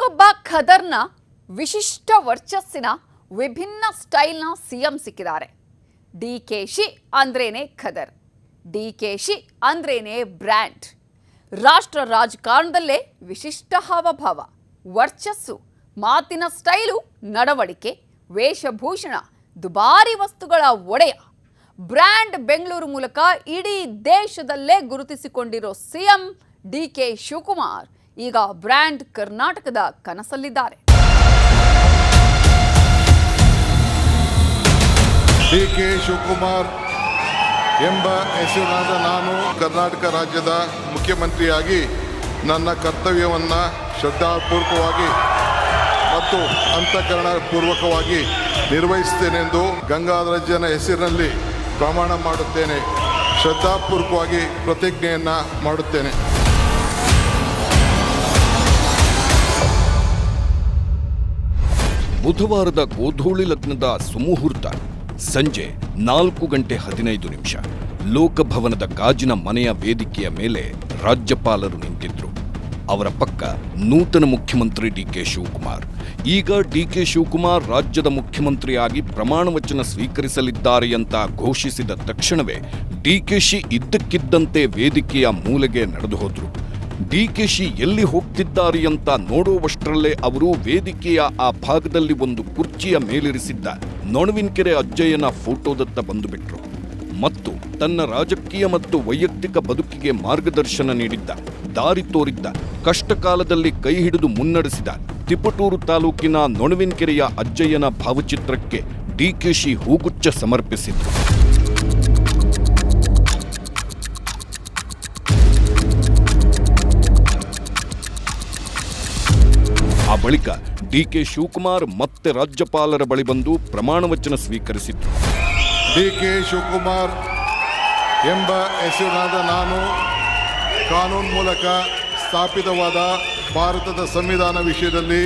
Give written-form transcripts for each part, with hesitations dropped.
ಮತ್ತೊಬ್ಬ ಖದರ್ನ ವಿಶಿಷ್ಟ ವರ್ಚಸ್ಸಿನ ವಿಭಿನ್ನ ಸ್ಟೈಲ್ನ ಸಿಎಂ ಸಿಕ್ಕಿದ್ದಾರೆ. ಡಿಕೆಶಿ ಅಂದ್ರೇನೆ ಖದರ್, ಡಿಕೆಶಿ ಅಂದ್ರೇನೆ ಬ್ರ್ಯಾಂಡ್. ರಾಷ್ಟ್ರ ರಾಜಕಾರಣದಲ್ಲೇ ವಿಶಿಷ್ಟ ಹಾವಭಾವ, ವರ್ಚಸ್ಸು, ಮಾತಿನ ಸ್ಟೈಲು, ನಡವಳಿಕೆ, ವೇಷಭೂಷಣ, ದುಬಾರಿ ವಸ್ತುಗಳ ಒಡೆಯ. ಬ್ರ್ಯಾಂಡ್ ಬೆಂಗಳೂರು ಮೂಲಕ ಇಡೀ ದೇಶದಲ್ಲೇ ಗುರುತಿಸಿಕೊಂಡಿರೋ ಸಿಎಂ ಡಿಕೆ ಶಿವಕುಮಾರ್ ಈಗ ಬ್ರ್ಯಾಂಡ್ ಕರ್ನಾಟಕದ ಕನಸಲ್ಲಿದ್ದಾರೆ. ಡಿಕೆ ಶಿವಕುಮಾರ್ ಎಂಬ ಹೆಸರಿನಾದ ನಾನು ಕರ್ನಾಟಕ ರಾಜ್ಯದ ಮುಖ್ಯಮಂತ್ರಿಯಾಗಿ ನನ್ನ ಕರ್ತವ್ಯವನ್ನು ಶ್ರದ್ಧಾಪೂರ್ವಕವಾಗಿ ಮತ್ತು ಅಂತಃಕರಣಪೂರ್ವಕವಾಗಿ ನಿರ್ವಹಿಸುತ್ತೇನೆಂದು ಗಂಗಾಧರಜ್ಜನ ಹೆಸರಿನಲ್ಲಿ ಪ್ರಮಾಣ ಮಾಡುತ್ತೇನೆ. ಶ್ರದ್ಧಾಪೂರ್ವಕವಾಗಿ ಪ್ರತಿಜ್ಞೆಯನ್ನು ಮಾಡುತ್ತೇನೆ. ಬುಧವಾರದ ಗೋಧೂಳಿ ಲಗ್ನದ ಸುಮುಹೂರ್ತ ಸಂಜೆ 4:15 ಲೋಕಭವನದ ಗಾಜಿನ ಮನೆಯ ವೇದಿಕೆಯ ಮೇಲೆ ರಾಜ್ಯಪಾಲರು ನಿಂತಿದ್ರು. ಅವರ ಪಕ್ಕ ನೂತನ ಮುಖ್ಯಮಂತ್ರಿ ಡಿಕೆ ಶಿವಕುಮಾರ್. ಈಗ ಡಿಕೆ ಶಿವಕುಮಾರ್ ರಾಜ್ಯದ ಮುಖ್ಯಮಂತ್ರಿಯಾಗಿ ಪ್ರಮಾಣ ವಚನ ಸ್ವೀಕರಿಸಲಿದ್ದಾರೆ ಅಂತ ಘೋಷಿಸಿದ ತಕ್ಷಣವೇ ಡಿಕೆಶಿ ಇದ್ದಕ್ಕಿದ್ದಂತೆ ವೇದಿಕೆಯ ಮೂಲೆಗೆ ನಡೆದು ಹೋದ್ರು. ಡಿಕೆಶಿ ಎಲ್ಲಿ ಹೋಗ್ತಿದ್ದಾರೆ ಅಂತ ನೋಡುವಷ್ಟರಲ್ಲೇ ಅವರು ವೇದಿಕೆಯ ಆ ಭಾಗದಲ್ಲಿ ಒಂದು ಕುರ್ಚಿಯ ಮೇಲಿರಿಸಿದ್ದ ನೊಣವಿನಕೆರೆ ಅಜ್ಜಯ್ಯನ ಫೋಟೋದತ್ತ ಬಂದುಬಿಟ್ರು ಮತ್ತು ತನ್ನ ರಾಜಕೀಯ ಮತ್ತು ವೈಯಕ್ತಿಕ ಬದುಕಿಗೆ ಮಾರ್ಗದರ್ಶನ ನೀಡಿದ್ದ, ದಾರಿ ತೋರಿದ್ದ, ಕಷ್ಟಕಾಲದಲ್ಲಿ ಕೈ ಹಿಡಿದು ಮುನ್ನಡೆಸಿದ ತಿಪಟೂರು ತಾಲೂಕಿನ ನೊಣವಿನಕೆರೆಯ ಅಜ್ಜಯ್ಯನ ಭಾವಚಿತ್ರಕ್ಕೆ ಡಿಕೆಶಿ ಹೂಗುಚ್ಛ ಸಮರ್ಪಿಸಿದ್ರು. ಆ ಬಳಿಕ ಡಿಕೆ ಶಿವಕುಮಾರ್ ಮತ್ತೆ ರಾಜ್ಯಪಾಲರ ಬಳಿ ಬಂದು ಪ್ರಮಾಣ ವಚನ ಸ್ವೀಕರಿಸಿದ್ರು. ಡಿಕೆ ಶಿವಕುಮಾರ್ ಎಂಬ ಹೆಸರಿನಾದ ನಾನು ಕಾನೂನು ಮೂಲಕ ಸ್ಥಾಪಿತವಾದ ಭಾರತದ ಸಂವಿಧಾನ ವಿಷಯದಲ್ಲಿ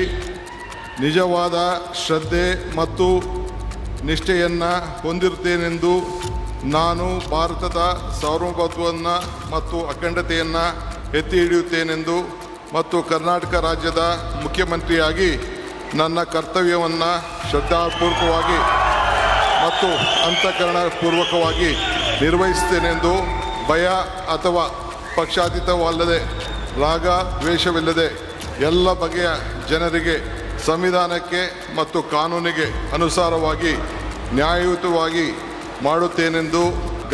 ನಿಜವಾದ ಶ್ರದ್ಧೆ ಮತ್ತು ನಿಷ್ಠೆಯನ್ನು ಹೊಂದಿರುತ್ತೇನೆಂದು ನಾನು ಭಾರತದ ಸಾರ್ವಭೌಮತ್ವವನ್ನು ಮತ್ತು ಅಖಂಡತೆಯನ್ನು ಎತ್ತಿ ಹಿಡಿಯುತ್ತೇನೆಂದು ಮತ್ತು ಕರ್ನಾಟಕ ರಾಜ್ಯದ ಮುಖ್ಯಮಂತ್ರಿಯಾಗಿ ನನ್ನ ಕರ್ತವ್ಯವನ್ನು ಶ್ರದ್ಧಾಪೂರ್ವಕವಾಗಿ ಮತ್ತು ಅಂತಃಕರಣಪೂರ್ವಕವಾಗಿ ನಿರ್ವಹಿಸುತ್ತೇನೆಂದು ಭಯ ಅಥವಾ ಪಕ್ಷಾತೀತವಲ್ಲದೆ, ರಾಗ ದ್ವೇಷವಿಲ್ಲದೆ ಎಲ್ಲ ಬಗೆಯ ಜನರಿಗೆ ಸಂವಿಧಾನಕ್ಕೆ ಮತ್ತು ಕಾನೂನಿಗೆ ಅನುಸಾರವಾಗಿ ನ್ಯಾಯಯುತವಾಗಿ ಮಾಡುತ್ತೇನೆಂದು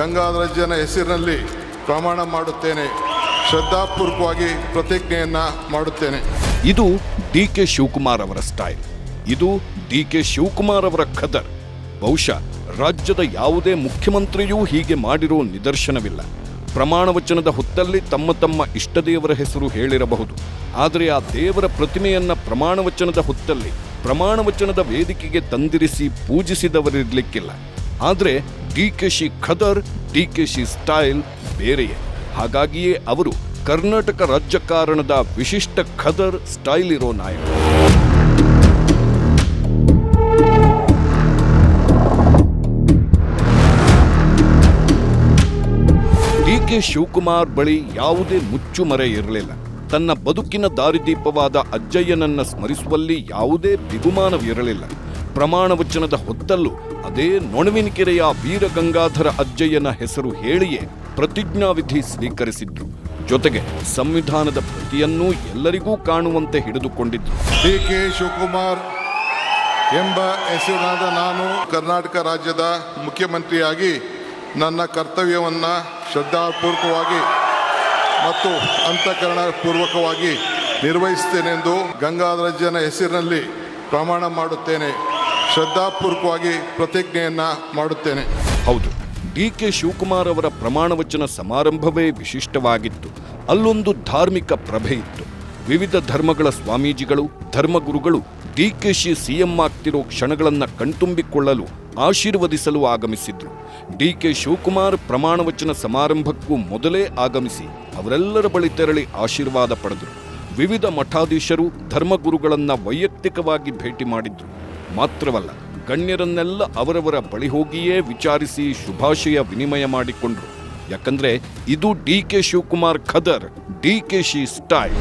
ಗಂಗಾಧರಜ್ಜನ ಹೆಸರಿನಲ್ಲಿ ಪ್ರಮಾಣ ಮಾಡುತ್ತೇನೆ. ಶ್ರದ್ಧಾಪೂರ್ವಕವಾಗಿ ಪ್ರತಿಜ್ಞೆಯನ್ನು ಮಾಡುತ್ತೇನೆ. ಇದು ಡಿಕೆ ಶಿವಕುಮಾರ್ ಅವರ ಸ್ಟೈಲ್. ಇದು ಡಿಕೆ ಶಿವಕುಮಾರ್ ಅವರ ಖದರ್. ಬಹುಶಃ ರಾಜ್ಯದ ಯಾವುದೇ ಮುಖ್ಯಮಂತ್ರಿಯೂ ಹೀಗೆ ಮಾಡಿರೋ ನಿದರ್ಶನವಿಲ್ಲ. ಪ್ರಮಾಣ ವಚನದ ಹೊತ್ತಲ್ಲಿ ತಮ್ಮ ತಮ್ಮ ಇಷ್ಟದೇವರ ಹೆಸರು ಹೇಳಿರಬಹುದು, ಆದರೆ ಆ ದೇವರ ಪ್ರತಿಮೆಯನ್ನ ಪ್ರಮಾಣ ವಚನದ ಹೊತ್ತಲ್ಲಿ ಪ್ರಮಾಣ ವಚನದ ವೇದಿಕೆಗೆ ತಂದಿರಿಸಿ ಪೂಜಿಸಿದವರಿರ್ಲಿಕ್ಕಿಲ್ಲ. ಆದರೆ ಡಿಕೆಶಿ ಖದರ್, ಡಿಕೆಶಿ ಸ್ಟೈಲ್ ಬೇರೆಯೇ. ಹಾಗಾಗಿಯೇ ಅವರು ಕರ್ನಾಟಕ ರಾಜಕಾರಣದ ವಿಶಿಷ್ಟ ಖದರ್ ಸ್ಟೈಲ್ ಇರೋ ನಾಯಕ. ಡಿಕೆ ಶಿವಕುಮಾರ್ ಬಳಿ ಯಾವುದೇ ಮುಚ್ಚುಮರೆ ಇರಲಿಲ್ಲ. ತನ್ನ ಬದುಕಿನ ದಾರಿದೀಪವಾದ ಅಜ್ಜಯ್ಯನನ್ನ ಸ್ಮರಿಸುವಲ್ಲಿ ಯಾವುದೇ ಬಿಗುಮಾನವಿರಲಿಲ್ಲ. ಪ್ರಮಾಣ ವಚನದ ಹೊತ್ತಲ್ಲೂ ಅದೇ ನೊಣವಿನಕೆರೆಯ ವೀರಗಂಗಾಧರ ಅಜ್ಜಯ್ಯನ ಹೆಸರು ಹೇಳಿಯೇ ಪ್ರತಿಜ್ಞಾವಿಧಿ ಸ್ವೀಕರಿಸಿದ್ರು. ಜೊತೆಗೆ ಸಂವಿಧಾನದ ಪ್ರತಿಯನ್ನೂ ಎಲ್ಲರಿಗೂ ಕಾಣುವಂತೆ ಹಿಡಿದುಕೊಂಡಿದ್ರು. ಡಿಕೆ ಶಿವಕುಮಾರ್ ಎಂಬ ಹೆಸರಿನಾದ ನಾನು ಕರ್ನಾಟಕ ರಾಜ್ಯದ ಮುಖ್ಯಮಂತ್ರಿಯಾಗಿ ನನ್ನ ಕರ್ತವ್ಯವನ್ನು ಶ್ರದ್ಧಾಪೂರ್ವಕವಾಗಿ ಮತ್ತು ಅಂತಃಕರಣಪೂರ್ವಕವಾಗಿ ನಿರ್ವಹಿಸುತ್ತೇನೆಂದು ಗಂಗಾಧರಜ್ಜನ ಹೆಸರಿನಲ್ಲಿ ಪ್ರಮಾಣ ಮಾಡುತ್ತೇನೆ. ಶ್ರದ್ಧಾಪೂರ್ವಕವಾಗಿ ಪ್ರತಿಜ್ಞೆಯನ್ನು ಮಾಡುತ್ತೇನೆ. ಹೌದು, ಡಿಕೆ ಶಿವಕುಮಾರ್ ಅವರ ಪ್ರಮಾಣ ವಚನ ಸಮಾರಂಭವೇ ವಿಶಿಷ್ಟವಾಗಿತ್ತು. ಅಲ್ಲೊಂದು ಧಾರ್ಮಿಕ ಪ್ರಭೆ ಇತ್ತು. ವಿವಿಧ ಧರ್ಮಗಳ ಸ್ವಾಮೀಜಿಗಳು, ಧರ್ಮಗುರುಗಳು ಡಿಕೆಶಿ ಸಿಎಂ ಆಗ್ತಿರೋ ಕ್ಷಣಗಳನ್ನು ಕಣ್ತುಂಬಿಕೊಳ್ಳಲು, ಆಶೀರ್ವದಿಸಲು ಆಗಮಿಸಿದ್ರು. ಡಿಕೆ ಶಿವಕುಮಾರ್ ಪ್ರಮಾಣ ವಚನ ಸಮಾರಂಭಕ್ಕೂ ಮೊದಲೇ ಆಗಮಿಸಿ ಅವರೆಲ್ಲರ ಬಳಿ ತೆರಳಿ ಆಶೀರ್ವಾದ ಪಡೆದರು. ವಿವಿಧ ಮಠಾಧೀಶರು, ಧರ್ಮಗುರುಗಳನ್ನ ವೈಯಕ್ತಿಕವಾಗಿ ಭೇಟಿ ಮಾಡಿದ್ರು. ಮಾತ್ರವಲ್ಲ, ಗಣ್ಯರನ್ನೆಲ್ಲ ಅವರವರ ಬಳಿ ಹೋಗಿಯೇ ವಿಚಾರಿಸಿ ಶುಭಾಶಯ ವಿನಿಮಯ ಮಾಡಿಕೊಂಡ್ರು. ಯಾಕಂದ್ರೆ ಇದು ಡಿಕೆ ಶಿವಕುಮಾರ್ ಖದರ್, ಡಿಕೆಶಿ ಸ್ಟೈಲ್.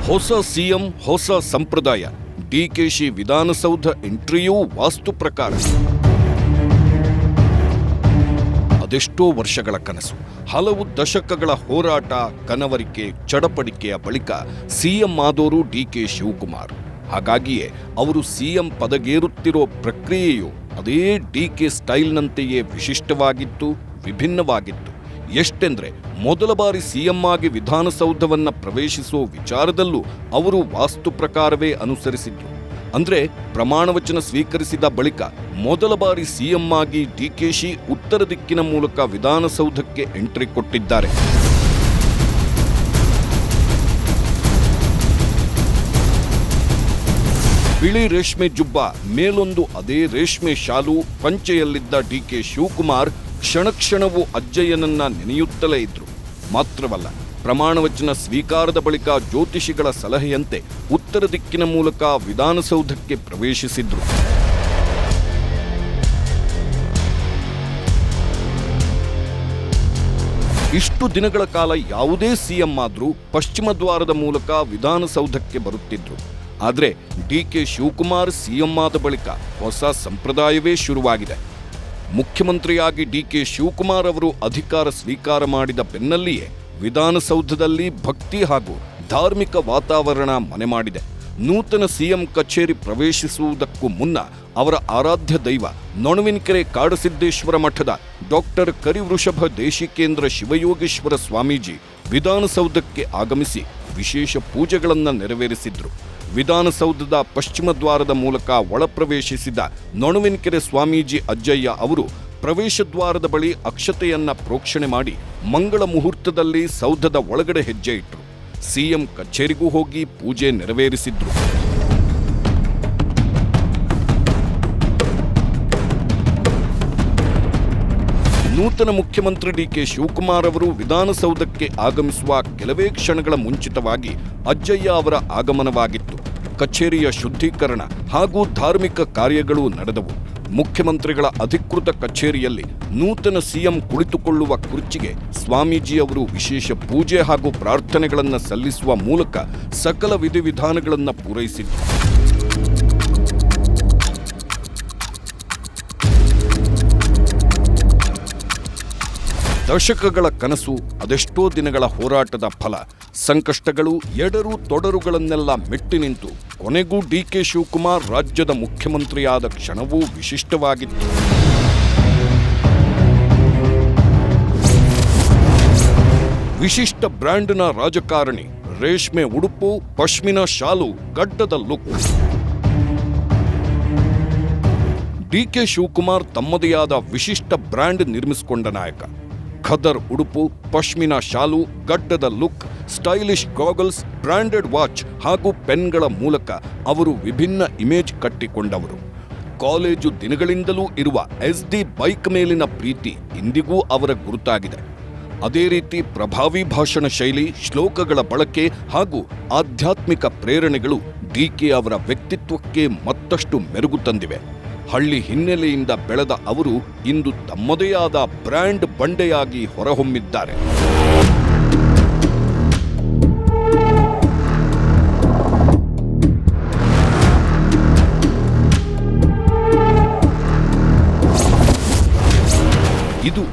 ಹೊಸ ಸಿಎಂ ಹೊಸ ಸಂಪ್ರದಾಯ. ಡಿಕೆಶಿ ವಿಧಾನಸೌಧ ಎಂಟ್ರಿಯೂ ವಾಸ್ತು ಪ್ರಕಾರ. ಅದೆಷ್ಟೋ ವರ್ಷಗಳ ಕನಸು, ಹಲವು ದಶಕಗಳ ಹೋರಾಟ, ಕನವರಿಕೆ, ಚಡಪಡಿಕೆಯ ಬಳಿಕ ಸಿಎಂ ಆದವರು ಡಿಕೆ ಶಿವಕುಮಾರ್. ಹಾಗಾಗಿಯೇ ಅವರು ಸಿಎಂ ಪದಗೇರುತ್ತಿರೋ ಪ್ರಕ್ರಿಯೆಯು ಅದೇ ಡಿಕೆ ಸ್ಟೈಲ್ನಂತೆಯೇ ವಿಶಿಷ್ಟವಾಗಿತ್ತು, ವಿಭಿನ್ನವಾಗಿತ್ತು. ಎಷ್ಟೆಂದ್ರೆ ಮೊದಲ ಬಾರಿ ಸಿಎಂ ಆಗಿ ವಿಧಾನಸೌಧವನ್ನ ಪ್ರವೇಶಿಸುವ ವಿಚಾರದಲ್ಲೂ ಅವರು ವಾಸ್ತು ಪ್ರಕಾರವೇ ಅನುಸರಿಸಿದ್ರು. ಅಂದ್ರೆ ಪ್ರಮಾಣವಚನ ಸ್ವೀಕರಿಸಿದ ಬಳಿಕ ಮೊದಲ ಬಾರಿ ಸಿಎಂ ಆಗಿ ಡಿಕೆಶಿ ಉತ್ತರ ದಿಕ್ಕಿನ ಮೂಲಕ ವಿಧಾನಸೌಧಕ್ಕೆ ಎಂಟ್ರಿ ಕೊಟ್ಟಿದ್ದಾರೆ. ಬಿಳಿ ರೇಷ್ಮೆ ಜುಬ್ಬ, ಮೇಲೊಂದು ಅದೇ ರೇಷ್ಮೆ ಶಾಲು, ಪಂಚೆಯಲ್ಲಿದ್ದ ಡಿಕೆ ಶಿವಕುಮಾರ್ ಕ್ಷಣಕ್ಷಣವೂ ಅಜ್ಜಯ್ಯನನ್ನ ನೆನೆಯುತ್ತಲೇ ಇದ್ರು. ಮಾತ್ರವಲ್ಲ, ಪ್ರಮಾಣವಚನ ಸ್ವೀಕಾರದ ಬಳಿಕ ಜ್ಯೋತಿಷಿಗಳ ಸಲಹೆಯಂತೆ ಉತ್ತರ ದಿಕ್ಕಿನ ಮೂಲಕ ವಿಧಾನಸೌಧಕ್ಕೆ ಪ್ರವೇಶಿಸಿದ್ರು. ಇಷ್ಟು ದಿನಗಳ ಕಾಲ ಯಾವುದೇ ಸಿಎಂ ಆದ್ರೂ ಪಶ್ಚಿಮ ದ್ವಾರದ ಮೂಲಕ ವಿಧಾನಸೌಧಕ್ಕೆ ಬರುತ್ತಿದ್ರು. ಆದರೆ ಡಿಕೆ ಶಿವಕುಮಾರ್ ಸಿಎಂ ಆದ ಬಳಿಕ ಹೊಸ ಸಂಪ್ರದಾಯವೇ ಶುರುವಾಗಿದೆ. ಮುಖ್ಯಮಂತ್ರಿಯಾಗಿ ಡಿಕೆ ಶಿವಕುಮಾರ್ ಅವರು ಅಧಿಕಾರ ಸ್ವೀಕಾರ ಮಾಡಿದ ಬೆನ್ನಲ್ಲಿಯೇ ವಿಧಾನಸೌಧದಲ್ಲಿ ಭಕ್ತಿ ಹಾಗೂ ಧಾರ್ಮಿಕ ವಾತಾವರಣ ಮನೆ ಮಾಡಿದೆ. ನೂತನ ಸಿಎಂ ಕಚೇರಿ ಪ್ರವೇಶಿಸುವುದಕ್ಕೂ ಮುನ್ನ ಅವರ ಆರಾಧ್ಯ ದೈವ ನೊಣವಿನಕೆರೆ ಕಾಡಸಿದ್ದೇಶ್ವರ ಮಠದ ಡಾಕ್ಟರ್ ಕರಿವೃಷಭ ದೇಶಿಕೇಂದ್ರ ಶಿವಯೋಗೇಶ್ವರ ಸ್ವಾಮೀಜಿ ವಿಧಾನಸೌಧಕ್ಕೆ ಆಗಮಿಸಿ ವಿಶೇಷ ಪೂಜೆಗಳನ್ನು ನೆರವೇರಿಸಿದ್ರು. ವಿಧಾನಸೌಧದ ಪಶ್ಚಿಮ ದ್ವಾರದ ಮೂಲಕ ಒಳಪ್ರವೇಶಿಸಿದ ನೊಣವಿನಕೆರೆ ಸ್ವಾಮೀಜಿ ಅಜ್ಜಯ್ಯ ಅವರು ಪ್ರವೇಶ ದ್ವಾರದ ಬಳಿ ಅಕ್ಷತೆಯನ್ನ ಪ್ರೋಕ್ಷಣೆ ಮಾಡಿ ಮಂಗಳ ಮುಹೂರ್ತದಲ್ಲಿ ಸೌಧದ ಒಳಗಡೆ ಹೆಜ್ಜೆ ಇಟ್ರು. ಸಿಎಂ ಕಚೇರಿಗೂ ಹೋಗಿ ಪೂಜೆ ನೆರವೇರಿಸಿದ್ರು. ನೂತನ ಮುಖ್ಯಮಂತ್ರಿ ಡಿಕೆ ಶಿವಕುಮಾರ್ ಅವರು ವಿಧಾನಸೌಧಕ್ಕೆ ಆಗಮಿಸುವ ಕೆಲವೇ ಕ್ಷಣಗಳ ಮುಂಚಿತವಾಗಿ ಅಜ್ಜಯ್ಯ ಅವರ ಆಗಮನವಾಗಿತ್ತು. ಕಚೇರಿಯ ಶುದ್ಧೀಕರಣ ಹಾಗೂ ಧಾರ್ಮಿಕ ಕಾರ್ಯಗಳು ನಡೆದವು. ಮುಖ್ಯಮಂತ್ರಿಗಳ ಅಧಿಕೃತ ಕಚೇರಿಯಲ್ಲಿ ನೂತನ ಸಿಎಂ ಕುಳಿತುಕೊಳ್ಳುವ ಕುರ್ಚಿಗೆ ಸ್ವಾಮೀಜಿ ಅವರು ವಿಶೇಷ ಪೂಜೆ ಹಾಗೂ ಪ್ರಾರ್ಥನೆಗಳನ್ನು ಸಲ್ಲಿಸುವ ಮೂಲಕ ಸಕಲ ವಿಧಿವಿಧಾನಗಳನ್ನು ಪೂರೈಸಿದ್ರು. ದಶಕಗಳ ಕನಸು, ಅದೆಷ್ಟೋ ದಿನಗಳ ಹೋರಾಟದ ಫಲ, ಸಂಕಷ್ಟಗಳು, ಎಡರು ತೊಡರುಗಳನ್ನೆಲ್ಲ ಮೆಟ್ಟಿ ನಿಂತು ಕೊನೆಗೂ ಡಿಕೆ ಶಿವಕುಮಾರ್ ರಾಜ್ಯದ ಮುಖ್ಯಮಂತ್ರಿಯಾದ ಕ್ಷಣವೂ ವಿಶಿಷ್ಟವಾಗಿತ್ತು. ವಿಶಿಷ್ಟ ಬ್ರ್ಯಾಂಡ್ನ ರಾಜಕಾರಣಿ, ರೇಷ್ಮೆ ಉಡುಪು, ಪಶ್ಮಿನಾ ಶಾಲು, ಗಡ್ಡದ ಲುಕ್. ಡಿಕೆ ಶಿವಕುಮಾರ್ ತಮ್ಮದೇ ಆದ ವಿಶಿಷ್ಟ ಬ್ರ್ಯಾಂಡ್ ನಿರ್ಮಿಸಿಕೊಂಡ ನಾಯಕ. ಖದರ್ ಉಡುಪು, ಪಶ್ಮಿನಾ ಶಾಲು, ಗಡ್ಡದ look, stylish goggles, branded watch ಹಾಗೂ ಪೆನ್ಗಳ ಮೂಲಕ ಅವರು ವಿಭಿನ್ನ ಇಮೇಜ್ ಕಟ್ಟಿಕೊಂಡವರು. ಕಾಲೇಜು ದಿನಗಳಿಂದಲೂ ಇರುವ SD ಬೈಕ್ ಮೇಲಿನ ಪ್ರೀತಿ ಇಂದಿಗೂ ಅವರ ಗುರುತಾಗಿದೆ. ಅದೇ ರೀತಿ ಪ್ರಭಾವಿ ಭಾಷಣ ಶೈಲಿ, ಶ್ಲೋಕಗಳ ಬಳಕೆ ಹಾಗೂ ಆಧ್ಯಾತ್ಮಿಕ ಪ್ರೇರಣೆಗಳು ಡಿಕೆ ಅವರ ವ್ಯಕ್ತಿತ್ವಕ್ಕೆ ಮತ್ತಷ್ಟು ಮೆರುಗು ತಂದಿವೆ. ಹಳ್ಳಿ ಹಿನ್ನೆಲೆಯಿಂದ ಬೆಳೆದ ಅವರು ಇಂದು ತಮ್ಮದೇ ಆದ ಬ್ರ್ಯಾಂಡ್ ಬಂಡೆಯಾಗಿ ಹೊರಹೊಮ್ಮಿದ್ದಾರೆ. ಇದು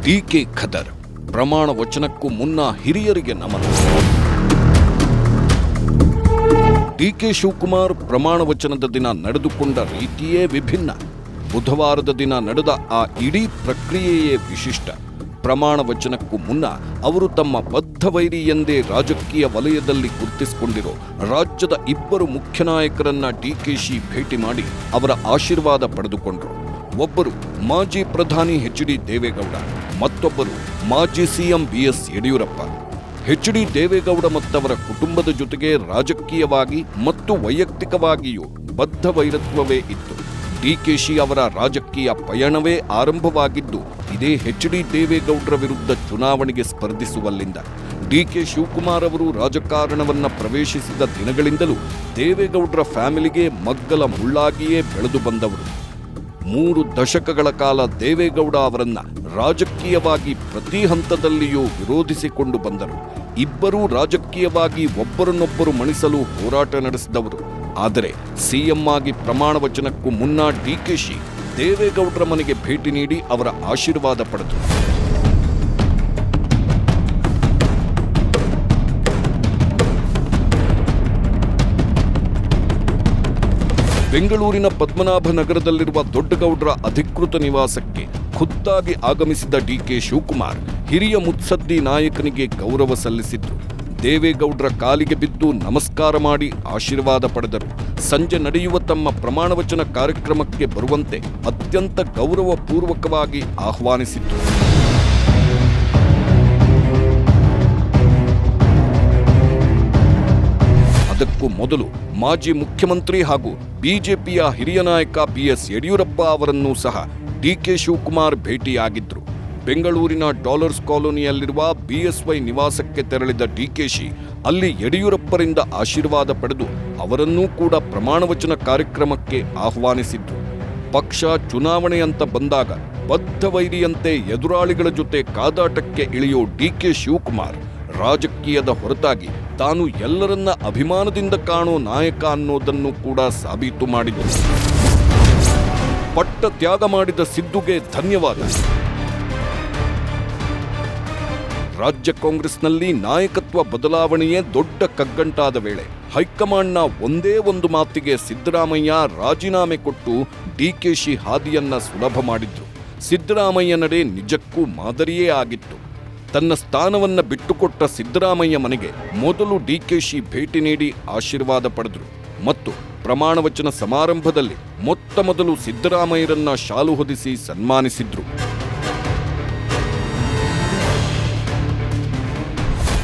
ಡಿಕೆ ಖದರ್. ಪ್ರಮಾಣ ವಚನಕ್ಕೂ ಮುನ್ನ ಹಿರಿಯರಿಗೆ ನಮನ. ಡಿಕೆ ಶಿವಕುಮಾರ್ ಪ್ರಮಾಣ ವಚನದ ದಿನ ನಡೆದುಕೊಂಡ ರೀತಿಯೇ ವಿಭಿನ್ನ. ಬುಧವಾರದ ದಿನ ನಡೆದ ಆ ಇಡೀ ಪ್ರಕ್ರಿಯೆಯೇ ವಿಶಿಷ್ಟ. ಪ್ರಮಾಣ ವಚನಕ್ಕೂ ಮುನ್ನ ಅವರು ತಮ್ಮ ಬದ್ಧ ವೈರಿ ಎಂದೇ ರಾಜಕೀಯ ವಲಯದಲ್ಲಿ ಗುರುತಿಸಿಕೊಂಡಿರೋ ರಾಜ್ಯದ ಇಬ್ಬರು ಮುಖ್ಯ ನಾಯಕರನ್ನ ಡಿಕೆಶಿ ಭೇಟಿ ಮಾಡಿ ಅವರ ಆಶೀರ್ವಾದ ಪಡೆದುಕೊಂಡರು. ಒಬ್ಬರು ಮಾಜಿ ಪ್ರಧಾನಿ HD ದೇವೇಗೌಡ, ಮತ್ತೊಬ್ಬರು ಮಾಜಿ CM BS Yediyurappa. HD Devegowda ಮತ್ತವರ ಕುಟುಂಬದ ಜೊತೆಗೆ ರಾಜಕೀಯವಾಗಿ ಮತ್ತು ವೈಯಕ್ತಿಕವಾಗಿಯೂ ಬದ್ಧ ವೈರತ್ವವೇ ಇತ್ತು. ಡಿಕೆಶಿ ಅವರ ರಾಜಕೀಯ ಪಯಣವೇ ಆರಂಭವಾಗಿದ್ದು ಇದೇ HD ದೇವೇಗೌಡರ ವಿರುದ್ಧ ಚುನಾವಣೆಗೆ ಸ್ಪರ್ಧಿಸುವಲ್ಲಿಂದ. ಡಿಕೆ ಶಿವಕುಮಾರ್ ಅವರು ರಾಜಕಾರಣವನ್ನ ಪ್ರವೇಶಿಸಿದ ದಿನಗಳಿಂದಲೂ ದೇವೇಗೌಡರ ಫ್ಯಾಮಿಲಿಗೆ ಮಗ್ಗಲ ಮುಳ್ಳಾಗಿಯೇ ಬೆಳೆದು ಬಂದವರು. 3 ದಶಕಗಳ ಕಾಲ ದೇವೇಗೌಡ ಅವರನ್ನ ರಾಜಕೀಯವಾಗಿ ಪ್ರತಿ ಹಂತದಲ್ಲಿಯೂ ವಿರೋಧಿಸಿಕೊಂಡು ಬಂದರು. ಇಬ್ಬರೂ ರಾಜಕೀಯವಾಗಿ ಒಬ್ಬರನ್ನೊಬ್ಬರು ಮಣಿಸಲು ಹೋರಾಟ ನಡೆಸಿದವರು. ಆದರೆ ಸಿಎಂ ಆಗಿ ಪ್ರಮಾಣ ವಚನಕ್ಕೂ ಮುನ್ನ ಡಿಕೆಶಿ ದೇವೇಗೌಡರ ಮನೆಗೆ ಭೇಟಿ ನೀಡಿ ಅವರ ಆಶೀರ್ವಾದ ಪಡೆದರು. ಬೆಂಗಳೂರಿನ ಪದ್ಮನಾಭನಗರದಲ್ಲಿರುವ ದೊಡ್ಡಗೌಡರ ಅಧಿಕೃತ ನಿವಾಸಕ್ಕೆ ಖುದ್ದಾಗಿ ಆಗಮಿಸಿದ ಡಿಕೆ ಶಿವಕುಮಾರ್ ಹಿರಿಯ ಮುತ್ಸದ್ದಿ ನಾಯಕನಿಗೆ ಗೌರವ ಸಲ್ಲಿಸಿದ್ರು. ದೇವೇಗೌಡರ ಕಾಲಿಗೆ ಬಿದ್ದು ನಮಸ್ಕಾರ ಮಾಡಿ ಆಶೀರ್ವಾದ ಪಡೆದರು. ಸಂಜೆ ನಡೆಯುವ ತಮ್ಮ ಪ್ರಮಾಣವಚನ ಕಾರ್ಯಕ್ರಮಕ್ಕೆ ಬರುವಂತೆ ಅತ್ಯಂತ ಗೌರವಪೂರ್ವಕವಾಗಿ ಆಹ್ವಾನಿಸಿದ್ರು. ಅದಕ್ಕೂ ಮೊದಲು ಮಾಜಿ ಮುಖ್ಯಮಂತ್ರಿ ಹಾಗೂ ಬಿಜೆಪಿಯ ಹಿರಿಯ ನಾಯಕ ಬಿಎಸ್ ಯಡಿಯೂರಪ್ಪ ಅವರನ್ನೂ ಸಹ ಡಿಕೆ ಶಿವಕುಮಾರ್ ಭೇಟಿಯಾಗಿದ್ರು. ಬೆಂಗಳೂರಿನ ಡಾಲರ್ಸ್ ಕಾಲೋನಿಯಲ್ಲಿರುವ ಬಿಎಸ್ವೈ ನಿವಾಸಕ್ಕೆ ತೆರಳಿದ ಡಿಕೆಶಿ ಅಲ್ಲಿ ಯಡಿಯೂರಪ್ಪರಿಂದ ಆಶೀರ್ವಾದ ಪಡೆದು ಅವರನ್ನೂ ಕೂಡ ಪ್ರಮಾಣವಚನ ಕಾರ್ಯಕ್ರಮಕ್ಕೆ ಆಹ್ವಾನಿಸಿದ್ರು. ಪಕ್ಷ ಚುನಾವಣೆ ಅಂತ ಬಂದಾಗ ಬದ್ಧವೈರಿಯಂತೆ ಎದುರಾಳಿಗಳ ಜೊತೆ ಕಾದಾಟಕ್ಕೆ ಇಳಿಯೋ ಡಿಕೆ ಶಿವಕುಮಾರ್ ರಾಜಕೀಯದ ಹೊರತಾಗಿ ತಾನು ಎಲ್ಲರನ್ನ ಅಭಿಮಾನದಿಂದ ಕಾಣೋ ನಾಯಕ ಅನ್ನೋದನ್ನು ಕೂಡ ಸಾಬೀತು ಮಾಡಿದ್ರು. ಪಟ್ಟ ತ್ಯಾಗ ಮಾಡಿದ ಸಿದ್ದುಗೆ ಧನ್ಯವಾದ. ರಾಜ್ಯ ಕಾಂಗ್ರೆಸ್ನಲ್ಲಿ ನಾಯಕತ್ವ ಬದಲಾವಣೆಯೇ ದೊಡ್ಡ ಕಗ್ಗಂಟಾದ ವೇಳೆ ಹೈಕಮಾಂಡ್ನ ಒಂದೇ ಒಂದು ಮಾತಿಗೆ ಸಿದ್ದರಾಮಯ್ಯ ರಾಜೀನಾಮೆ ಕೊಟ್ಟು ಡಿಕೆಶಿ ಹಾದಿಯನ್ನ ಸುಲಭ ಮಾಡಿದ್ರು. ಸಿದ್ದರಾಮಯ್ಯ ನಡೆ ನಿಜಕ್ಕೂ ಮಾದರಿಯೇ ಆಗಿತ್ತು. ತನ್ನ ಸ್ಥಾನವನ್ನ ಬಿಟ್ಟುಕೊಟ್ಟ ಸಿದ್ದರಾಮಯ್ಯ ಮನೆಗೆ ಮೊದಲು ಡಿಕೆಶಿ ಭೇಟಿ ನೀಡಿ ಆಶೀರ್ವಾದ ಪಡೆದರು ಮತ್ತು ಪ್ರಮಾಣವಚನ ಸಮಾರಂಭದಲ್ಲಿ ಮೊತ್ತ ಮೊದಲು ಸಿದ್ದರಾಮಯ್ಯರನ್ನ ಶಾಲು ಹೊದಿಸಿ ಸನ್ಮಾನಿಸಿದ್ರು.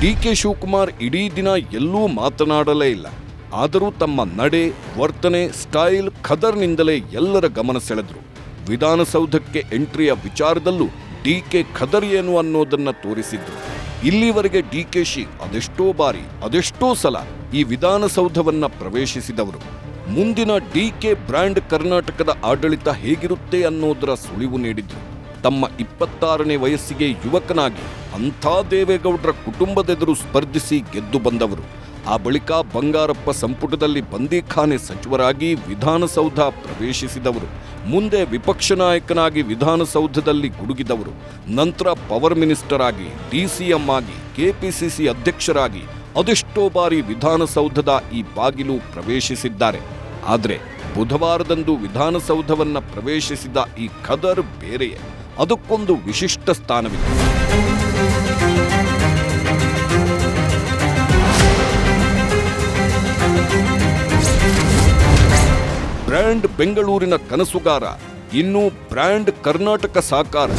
ಡಿಕೆ ಶಿವಕುಮಾರ್ ಇಡೀ ದಿನ ಎಲ್ಲೂ ಮಾತನಾಡಲೇ ಇಲ್ಲ. ಆದರೂ ತಮ್ಮ ನಡೆ, ವರ್ತನೆ, ಸ್ಟೈಲ್, ಖದರ್ನಿಂದಲೇ ಎಲ್ಲರ ಗಮನ ಸೆಳೆದ್ರು. ವಿಧಾನಸೌಧಕ್ಕೆ ಎಂಟ್ರಿಯ ವಿಚಾರದಲ್ಲೂ ಡಿಕೆ ಖದರ್ ಏನು ಅನ್ನೋದನ್ನ ತೋರಿಸಿದ್ರು. ಇಲ್ಲಿವರೆಗೆ ಡಿಕೆಶಿ ಅದೆಷ್ಟೋ ಬಾರಿ ಅದೆಷ್ಟೋ ಸಲ ಈ ವಿಧಾನಸೌಧವನ್ನ ಪ್ರವೇಶಿಸಿದವರು. ಮುಂದಿನ ಡಿಕೆ ಬ್ರ್ಯಾಂಡ್ ಕರ್ನಾಟಕದ ಆಡಳಿತ ಹೇಗಿರುತ್ತೆ ಅನ್ನೋದರ ಸುಳಿವು ನೀಡಿದ್ರು. ತಮ್ಮ 26ನೇ ವಯಸ್ಸಿಗೆ ಯುವಕನಾಗಿ ಅಂಥ ದೇವೇಗೌಡರ ಕುಟುಂಬದೆದುರು ಸ್ಪರ್ಧಿಸಿ ಗೆದ್ದು ಬಂದವರು. ಆ ಬಳಿಕ ಬಂಗಾರಪ್ಪ ಸಂಪುಟದಲ್ಲಿ ಬಂದೀಖಾನೆ ಸಚಿವರಾಗಿ ವಿಧಾನಸೌಧ ಪ್ರವೇಶಿಸಿದವರು. ಮುಂದೆ ವಿಪಕ್ಷ ನಾಯಕನಾಗಿ ವಿಧಾನಸೌಧದಲ್ಲಿ ಗುಡುಗಿದವರು. ನಂತರ ಪವರ್ ಮಿನಿಸ್ಟರ್ ಆಗಿ, ಡಿಸಿಎಂ ಆಗಿ, ಕೆಪಿಸಿಸಿ ಅಧ್ಯಕ್ಷರಾಗಿ ಅದೆಷ್ಟೋ ಬಾರಿ ವಿಧಾನಸೌಧದ ಈ ಬಾಗಿಲು ಪ್ರವೇಶಿಸಿದ್ದಾರೆ. ಆದರೆ ಬುಧವಾರದಂದು ವಿಧಾನಸೌಧವನ್ನ ಪ್ರವೇಶಿಸಿದ ಈ ಖದರ್ ಬೇರೆಯೇ. ಅದಕ್ಕೊಂದು ವಿಶಿಷ್ಟ ಸ್ಥಾನವಿದೆ. ಬ್ರ್ಯಾಂಡ್ ಬೆಂಗಳೂರಿನ ಕನಸುಗಾರ, ಇನ್ನು ಬ್ರ್ಯಾಂಡ್ ಕರ್ನಾಟಕ ಸಾಕಾರ.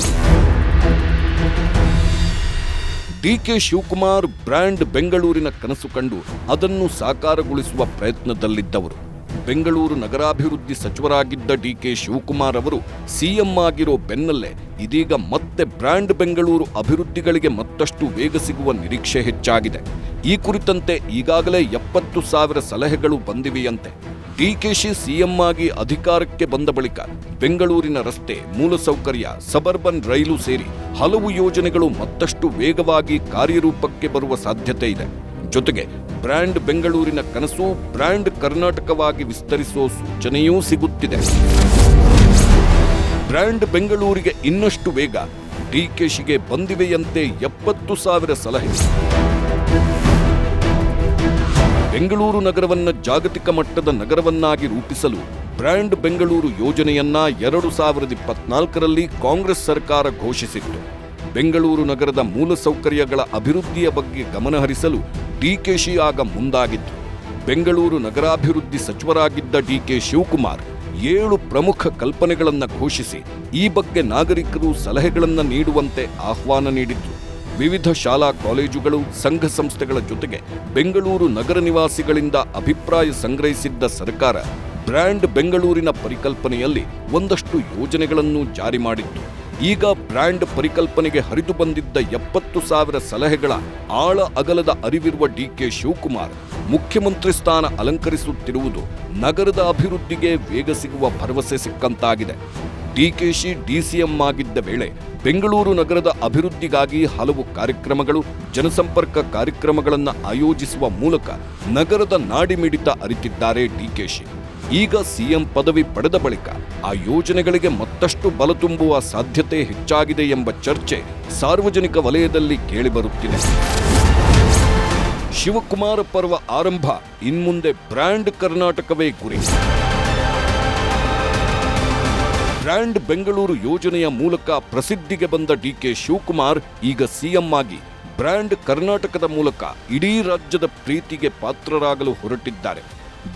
ಡಿಕೆ ಶಿವಕುಮಾರ್ ಬ್ರ್ಯಾಂಡ್ ಬೆಂಗಳೂರಿನ ಕನಸು ಕಂಡು ಅದನ್ನು ಸಾಕಾರಗೊಳಿಸುವ ಪ್ರಯತ್ನದಲ್ಲಿದ್ದವರು. ಬೆಂಗಳೂರು ನಗರಾಭಿವೃದ್ಧಿ ಸಚಿವರಾಗಿದ್ದ ಡಿಕೆ ಶಿವಕುಮಾರ್ ಅವರು ಸಿಎಂ ಆಗಿರೋ ಬೆನ್ನಲ್ಲೇ ಇದೀಗ ಮತ್ತೆ ಬ್ರ್ಯಾಂಡ್ ಬೆಂಗಳೂರು ಅಭಿವೃದ್ಧಿಗಳಿಗೆ ಮತ್ತಷ್ಟು ವೇಗ ಸಿಗುವ ನಿರೀಕ್ಷೆ ಹೆಚ್ಚಾಗಿದೆ. ಈ ಕುರಿತಂತೆ ಈಗಾಗಲೇ 70,000 ಸಲಹೆಗಳು ಬಂದಿವೆಯಂತೆ. ಡಿಕೆಶಿ ಸಿಎಂ ಆಗಿ ಅಧಿಕಾರಕ್ಕೆ ಬಂದ ಬಳಿಕ ಬೆಂಗಳೂರಿನ ರಸ್ತೆ, ಮೂಲಸೌಕರ್ಯ, ಸಬರ್ಬನ್ ರೈಲು ಸೇರಿ ಹಲವು ಯೋಜನೆಗಳು ಮತ್ತಷ್ಟು ವೇಗವಾಗಿ ಕಾರ್ಯರೂಪಕ್ಕೆ ಬರುವ ಸಾಧ್ಯತೆ ಇದೆ. ಜೊತೆಗೆ ಬ್ರ್ಯಾಂಡ್ ಬೆಂಗಳೂರಿನ ಕನಸು ಬ್ರ್ಯಾಂಡ್ ಕರ್ನಾಟಕವಾಗಿ ವಿಸ್ತರಿಸುವ ಸೂಚನೆಯೂ ಸಿಗುತ್ತಿದೆ. ಬ್ರ್ಯಾಂಡ್ ಬೆಂಗಳೂರಿಗೆ ಇನ್ನಷ್ಟು ವೇಗ, ಡಿಕೆಶಿಗೆ ಬಂದಿವೆಯಂತೆ 70,000 ಸಲಹೆ. ಬೆಂಗಳೂರು ನಗರವನ್ನ ಜಾಗತಿಕ ಮಟ್ಟದ ನಗರವನ್ನಾಗಿ ರೂಪಿಸಲು ಬ್ರ್ಯಾಂಡ್ ಬೆಂಗಳೂರು ಯೋಜನೆಯನ್ನ 2024ರಲ್ಲಿ ಕಾಂಗ್ರೆಸ್ ಸರ್ಕಾರ ಘೋಷಿಸಿತ್ತು. ಬೆಂಗಳೂರು ನಗರದ ಮೂಲಸೌಕರ್ಯಗಳ ಅಭಿವೃದ್ಧಿಯ ಬಗ್ಗೆ ಗಮನಹರಿಸಲು ಡಿಕೆಶಿ ಆಗ ಮುಂದಾಗಿದ್ರು. ಬೆಂಗಳೂರು ನಗರಾಭಿವೃದ್ಧಿ ಸಚಿವರಾಗಿದ್ದ ಡಿಕೆ ಶಿವಕುಮಾರ್ 7 ಪ್ರಮುಖ ಕಲ್ಪನೆಗಳನ್ನು ಘೋಷಿಸಿ ಈ ಬಗ್ಗೆ ನಾಗರಿಕರು ಸಲಹೆಗಳನ್ನು ನೀಡುವಂತೆ ಆಹ್ವಾನ ನೀಡಿದ್ರು. ವಿವಿಧ ಶಾಲಾ ಕಾಲೇಜುಗಳು, ಸಂಘ ಸಂಸ್ಥೆಗಳ ಜೊತೆಗೆ ಬೆಂಗಳೂರು ನಗರ ನಿವಾಸಿಗಳಿಂದ ಅಭಿಪ್ರಾಯ ಸಂಗ್ರಹಿಸಿದ್ದ ಸರ್ಕಾರ ಬ್ರ್ಯಾಂಡ್ ಬೆಂಗಳೂರಿನ ಪರಿಕಲ್ಪನೆಯಲ್ಲಿ ಒಂದಷ್ಟು ಯೋಜನೆಗಳನ್ನು ಜಾರಿ ಮಾಡಿತ್ತು. ಈಗ ಬ್ರ್ಯಾಂಡ್ ಪರಿಕಲ್ಪನೆಗೆ ಹರಿದು ಬಂದಿದ್ದ 70,000 ಸಲಹೆಗಳ ಆಳ ಅಗಲದ ಅರಿವಿರುವ ಡಿಕೆ ಶಿವಕುಮಾರ್ ಮುಖ್ಯಮಂತ್ರಿ ಸ್ಥಾನ ಅಲಂಕರಿಸುತ್ತಿರುವುದು ನಗರದ ಅಭಿವೃದ್ಧಿಗೆ ವೇಗ ಸಿಗುವ ಭರವಸೆ ಸಿಕ್ಕಂತಾಗಿದೆ. ಡಿಕೆಶಿ ಡಿಸಿಎಂ ಆಗಿದ್ದ ವೇಳೆ ಬೆಂಗಳೂರು ನಗರದ ಅಭಿವೃದ್ಧಿಗಾಗಿ ಹಲವು ಕಾರ್ಯಕ್ರಮಗಳು, ಜನಸಂಪರ್ಕ ಕಾರ್ಯಕ್ರಮಗಳನ್ನು ಆಯೋಜಿಸುವ ಮೂಲಕ ನಗರದ ನಾಡಿಮಿಡಿತ ಅರಿತಿದ್ದಾರೆ ಡಿಕೆಶಿ. ಈಗ ಸಿಎಂ ಪದವಿ ಪಡೆದ ಬಳಿಕ ಆ ಯೋಜನೆಗಳಿಗೆ ಮತ್ತಷ್ಟು ಬಲ ತುಂಬುವ ಸಾಧ್ಯತೆ ಹೆಚ್ಚಾಗಿದೆ ಎಂಬ ಚರ್ಚೆ ಸಾರ್ವಜನಿಕ ವಲಯದಲ್ಲಿ ಕೇಳಿಬರುತ್ತಿದೆ. ಶಿವಕುಮಾರ ಪರ್ವ ಆರಂಭ, ಇನ್ಮುಂದೆ ಬ್ರ್ಯಾಂಡ್ ಕರ್ನಾಟಕವೇ ಗುರಿ. ಬ್ರ್ಯಾಂಡ್ ಬೆಂಗಳೂರು ಯೋಜನೆಯ ಮೂಲಕ ಪ್ರಸಿದ್ಧಿಗೆ ಬಂದ ಡಿಕೆ ಶಿವಕುಮಾರ್ ಈಗ ಸಿಎಂ ಆಗಿ ಬ್ರ್ಯಾಂಡ್ ಕರ್ನಾಟಕದ ಮೂಲಕ ಇಡೀ ರಾಜ್ಯದ ಪ್ರೀತಿಗೆ ಪಾತ್ರರಾಗಲು ಹೊರಟಿದ್ದಾರೆ.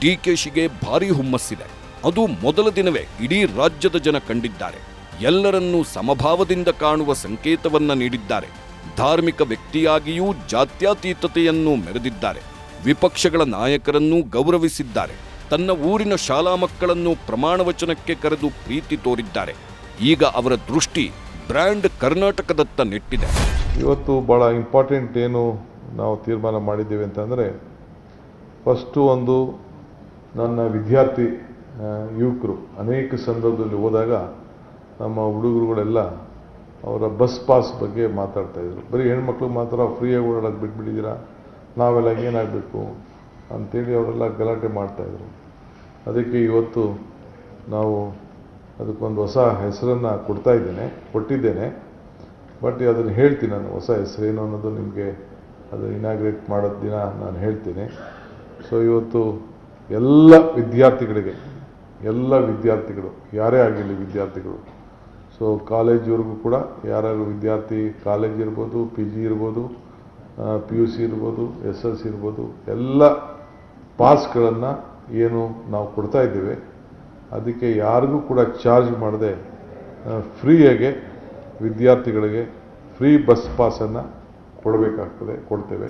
ಡಿಕೆಶಿಗೆ ಭಾರೀ ಹುಮ್ಮಸ್ಸಿದೆ. ಅದು ಮೊದಲ ದಿನವೇ ಇಡೀ ರಾಜ್ಯದ ಜನ ಕಂಡಿದ್ದಾರೆ. ಎಲ್ಲರನ್ನೂ ಸಮಭಾವದಿಂದ ಕಾಣುವ ಸಂಕೇತವನ್ನ ನೀಡಿದ್ದಾರೆ. ಧಾರ್ಮಿಕ ವ್ಯಕ್ತಿಯಾಗಿಯೂ ಜಾತ್ಯತೀತತೆಯನ್ನು ಮೆರೆದಿದ್ದಾರೆ. ವಿಪಕ್ಷಗಳ ನಾಯಕರನ್ನೂ ಗೌರವಿಸಿದ್ದಾರೆ. ತನ್ನ ಊರಿನ ಶಾಲಾ ಮಕ್ಕಳನ್ನು ಪ್ರಮಾಣ ವಚನಕ್ಕೆ ಕರೆದು ಪ್ರೀತಿ ತೋರಿದ್ದಾರೆ. ಈಗ ಅವರ ದೃಷ್ಟಿ ಬ್ರ್ಯಾಂಡ್ ಕರ್ನಾಟಕದತ್ತ ನೆಟ್ಟಿದೆ. ಇವತ್ತು ಭಾಳ ಇಂಪಾರ್ಟೆಂಟ್ ಏನು ನಾವು ತೀರ್ಮಾನ ಮಾಡಿದ್ದೇವೆ ಅಂತಂದರೆ, ಫಸ್ಟು ಒಂದು ನನ್ನ ವಿದ್ಯಾರ್ಥಿ ಯುವಕರು ಅನೇಕ ಸಂದರ್ಭದಲ್ಲಿ ಹೋದಾಗ ನಮ್ಮ ಹುಡುಗರುಗಳೆಲ್ಲ ಅವರ ಬಸ್ ಪಾಸ್ ಬಗ್ಗೆ ಮಾತಾಡ್ತಾಯಿದ್ರು. ಬರೀ ಹೆಣ್ಮಕ್ಳು ಮಾತ್ರ ಫ್ರೀಯಾಗಿ ಓಡಾಡೋಕ್ಕೆ ಬಿಟ್ಬಿಟ್ಟಿದ್ದೀರಾ, ನಾವೆಲ್ಲ ಏನಾಗಬೇಕು ಅಂಥೇಳಿ ಅವರೆಲ್ಲ ಗಲಾಟೆ ಮಾಡ್ತಾಯಿದ್ರು. ಅದಕ್ಕೆ ಇವತ್ತು ನಾವು ಅದಕ್ಕೊಂದು ಹೊಸ ಹೆಸರನ್ನು ಕೊಟ್ಟಿದ್ದೇನೆ. ಬಟ್ ಅದನ್ನು ಹೇಳ್ತೀನಿ, ನಾನು ಹೊಸ ಹೆಸರೇನು ಅನ್ನೋದು ನಿಮಗೆ ಅದು ಇನಾಗ್ರೇಟ್ ಮಾಡೋದು ದಿನ ನಾನು ಹೇಳ್ತೀನಿ. ಸೊ ಇವತ್ತು ಎಲ್ಲ ವಿದ್ಯಾರ್ಥಿಗಳು ಯಾರೇ ಆಗಿರಲಿ ವಿದ್ಯಾರ್ಥಿಗಳು, ಸೊ ಕಾಲೇಜ್ವರೆಗೂ ಕೂಡ ಯಾರ್ಯಾರು ವಿದ್ಯಾರ್ಥಿ, ಕಾಲೇಜ್ ಇರ್ಬೋದು, PG ಇರ್ಬೋದು, PUC ಇರ್ಬೋದು, SSLC ಇರ್ಬೋದು, ಎಲ್ಲ ಪಾಸ್ಗಳನ್ನು ಏನು ನಾವು ಕೊಡ್ತಾ ಇದ್ದೇವೆ, ಅದಕ್ಕೆ ಯಾರಿಗೂ ಕೂಡ ಚಾರ್ಜ್ ಮಾಡದೆ ಫ್ರೀಯಾಗೆ ವಿದ್ಯಾರ್ಥಿಗಳಿಗೆ ಫ್ರೀ ಬಸ್ ಪಾಸನ್ನು ಕೊಡ್ತೇವೆ.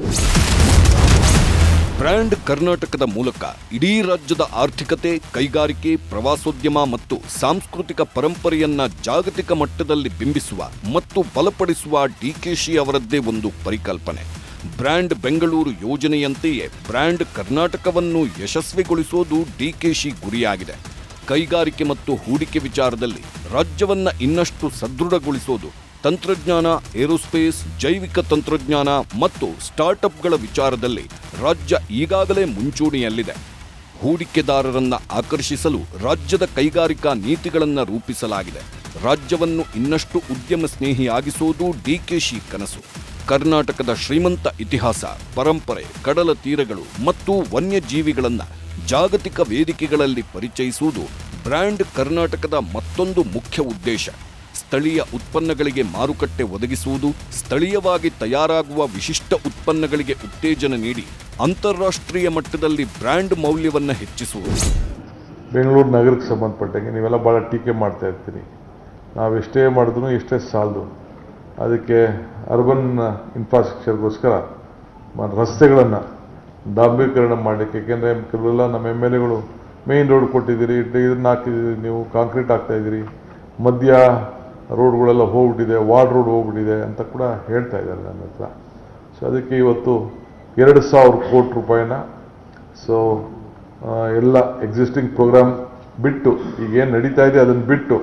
ಬ್ರ್ಯಾಂಡ್ ಕರ್ನಾಟಕದ ಮೂಲಕ ಇಡೀ ರಾಜ್ಯದ ಆರ್ಥಿಕತೆ, ಕೈಗಾರಿಕೆ, ಪ್ರವಾಸೋದ್ಯಮ ಮತ್ತು ಸಾಂಸ್ಕೃತಿಕ ಪರಂಪರೆಯನ್ನ ಜಾಗತಿಕ ಮಟ್ಟದಲ್ಲಿ ಬಿಂಬಿಸುವ ಮತ್ತು ಬಲಪಡಿಸುವ ಡಿಕೆಶಿ ಅವರದ್ದೇ ಒಂದು ಪರಿಕಲ್ಪನೆ. ಬ್ರ್ಯಾಂಡ್ ಬೆಂಗಳೂರು ಯೋಜನೆಯಂತೆಯೇ ಬ್ರ್ಯಾಂಡ್ ಕರ್ನಾಟಕವನ್ನು ಯಶಸ್ವಿಗೊಳಿಸೋದು ಡಿಕೆಶಿ ಗುರಿಯಾಗಿದೆ. ಕೈಗಾರಿಕೆ ಮತ್ತು ಹೂಡಿಕೆ ವಿಚಾರದಲ್ಲಿ ರಾಜ್ಯವನ್ನ ಇನ್ನಷ್ಟು ಸದೃಢಗೊಳಿಸೋದು, ತಂತ್ರಜ್ಞಾನ, ಏರೋಸ್ಪೇಸ್, ಜೈವಿಕ ತಂತ್ರಜ್ಞಾನ ಮತ್ತು ಸ್ಟಾರ್ಟ್ಅಪ್ಗಳ ವಿಚಾರದಲ್ಲಿ ರಾಜ್ಯ ಈಗಾಗಲೇ ಮುಂಚೂಣಿಯಲ್ಲಿದೆ. ಹೂಡಿಕೆದಾರರನ್ನ ಆಕರ್ಷಿಸಲು ರಾಜ್ಯದ ಕೈಗಾರಿಕಾ ನೀತಿಗಳನ್ನು ರೂಪಿಸಲಾಗಿದೆ. ರಾಜ್ಯವನ್ನು ಇನ್ನಷ್ಟು ಉದ್ಯಮ ಸ್ನೇಹಿಯಾಗಿಸುವುದು ಡಿಕೆಶಿ ಕನಸು. ಕರ್ನಾಟಕದ ಶ್ರೀಮಂತ ಇತಿಹಾಸ, ಪರಂಪರೆ, ಕಡಲ ತೀರಗಳು ಮತ್ತು ವನ್ಯಜೀವಿಗಳನ್ನು ಜಾಗತಿಕ ವೇದಿಕೆಗಳಲ್ಲಿ ಪರಿಚಯಿಸುವುದು ಬ್ರ್ಯಾಂಡ್ ಕರ್ನಾಟಕದ ಮತ್ತೊಂದು ಮುಖ್ಯ ಉದ್ದೇಶ. ಸ್ಥಳೀಯ ಉತ್ಪನ್ನಗಳಿಗೆ ಮಾರುಕಟ್ಟೆ ಒದಗಿಸುವುದು, ಸ್ಥಳೀಯವಾಗಿ ತಯಾರಾಗುವ ವಿಶಿಷ್ಟ ಉತ್ಪನ್ನಗಳಿಗೆ ಉತ್ತೇಜನ ನೀಡಿ ಅಂತಾರಾಷ್ಟ್ರೀಯ ಮಟ್ಟದಲ್ಲಿ ಬ್ರ್ಯಾಂಡ್ ಮೌಲ್ಯವನ್ನು ಹೆಚ್ಚಿಸುವುದು. ಬೆಂಗಳೂರು ನಗರಕ್ಕೆ ಸಂಬಂಧಪಟ್ಟಂಗೆ ನೀವೆಲ್ಲ ಭಾಳ ಟೀಕೆ ಮಾಡ್ತಾ ಇರ್ತೀರಿ. ನಾವೆಷ್ಟೇ ಮಾಡಿದ್ರು ಎಷ್ಟೇ ಸಾಲದು. ಅದಕ್ಕೆ ಅರ್ಬನ್ ಇನ್ಫ್ರಾಸ್ಟ್ರಕ್ಚರ್ಗೋಸ್ಕರ ರಸ್ತೆಗಳನ್ನು ಡಾಂಬರೀಕರಣ ಮಾಡಲಿಕ್ಕೆ, ಏಕೆಂದರೆ ಕೆಲವೆಲ್ಲ ನಮ್ಮ MLAಗಳು ಮೇನ್ ರೋಡ್ ಕೊಟ್ಟಿದ್ದೀರಿ, ಇದನ್ನು ಹಾಕಿದ್ದೀರಿ, ನೀವು ಕಾಂಕ್ರೀಟ್ ಹಾಕ್ತಾಯಿದ್ದೀರಿ, ಮಧ್ಯ ರೋಡ್ಗಳೆಲ್ಲ ಹೋಗ್ಬಿಟ್ಟಿದೆ, ವಾರ್ಡ್ ರೋಡ್ ಹೋಗ್ಬಿಟ್ಟಿದೆ ಅಂತ ಕೂಡ ಹೇಳ್ತಾ ಇದ್ದಾರೆ ನನ್ನ ಹತ್ರ. ಸೊ ಅದಕ್ಕೆ ಇವತ್ತು 2,000 ಕೋಟಿ ರೂಪಾಯಿನ ಎಲ್ಲ ಎಕ್ಸಿಸ್ಟಿಂಗ್ ಪ್ರೋಗ್ರಾಮ್ ಬಿಟ್ಟು, ಈಗೇನು ನಡೀತಾ ಇದೆ ಅದನ್ನು ಬಿಟ್ಟು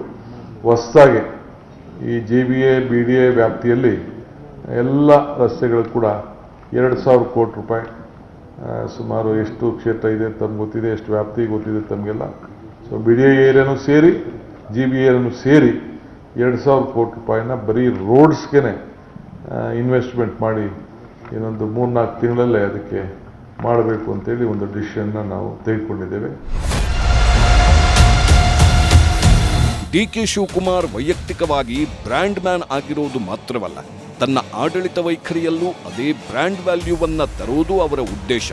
ಹೊಸದಾಗಿ ಈ GBA BDA ವ್ಯಾಪ್ತಿಯಲ್ಲಿ ಎಲ್ಲ ರಸ್ತೆಗಳು ಕೂಡ 2,000 ಕೋಟಿ ರೂಪಾಯಿ, ಸುಮಾರು ಎಷ್ಟು ಕ್ಷೇತ್ರ ಇದೆ ತಮ್ಗೆ ಗೊತ್ತಿದೆ, ಎಷ್ಟು ವ್ಯಾಪ್ತಿ ಗೊತ್ತಿದೆ ತಮಗೆಲ್ಲ. ಸೊ BDA ಏರಿಯಾನೂ ಸೇರಿ GBA ಏರಿಯಾನೂ ಸೇರಿ 2,000 ಕೋಟಿ ರೂಪಾಯಿನ ಬರೀ ರೋಡ್ಸ್ಗೆ ಇನ್ವೆಸ್ಟ್ಮೆಂಟ್ ಮಾಡಿ ಇನ್ನೊಂದು 3-4 ತಿಂಗಳಲ್ಲೇ ಅದಕ್ಕೆ ಮಾಡಬೇಕು ಅಂತೇಳಿ ಒಂದು ಡಿಸಿಷನ್ನ ನಾವು ತೆಗೆದುಕೊಂಡಿದ್ದೇವೆ. ಡಿಕೆ ಶಿವಕುಮಾರ್ ವೈಯಕ್ತಿಕವಾಗಿ ಬ್ರ್ಯಾಂಡ್ ಮ್ಯಾನ್ ಆಗಿರೋದು ಮಾತ್ರವಲ್ಲ, ತನ್ನ ಆಡಳಿತ ವೈಖರಿಯಲ್ಲೂ ಅದೇ ಬ್ರ್ಯಾಂಡ್ ವ್ಯಾಲ್ಯೂವನ್ನ ತರುವುದು ಅವರ ಉದ್ದೇಶ.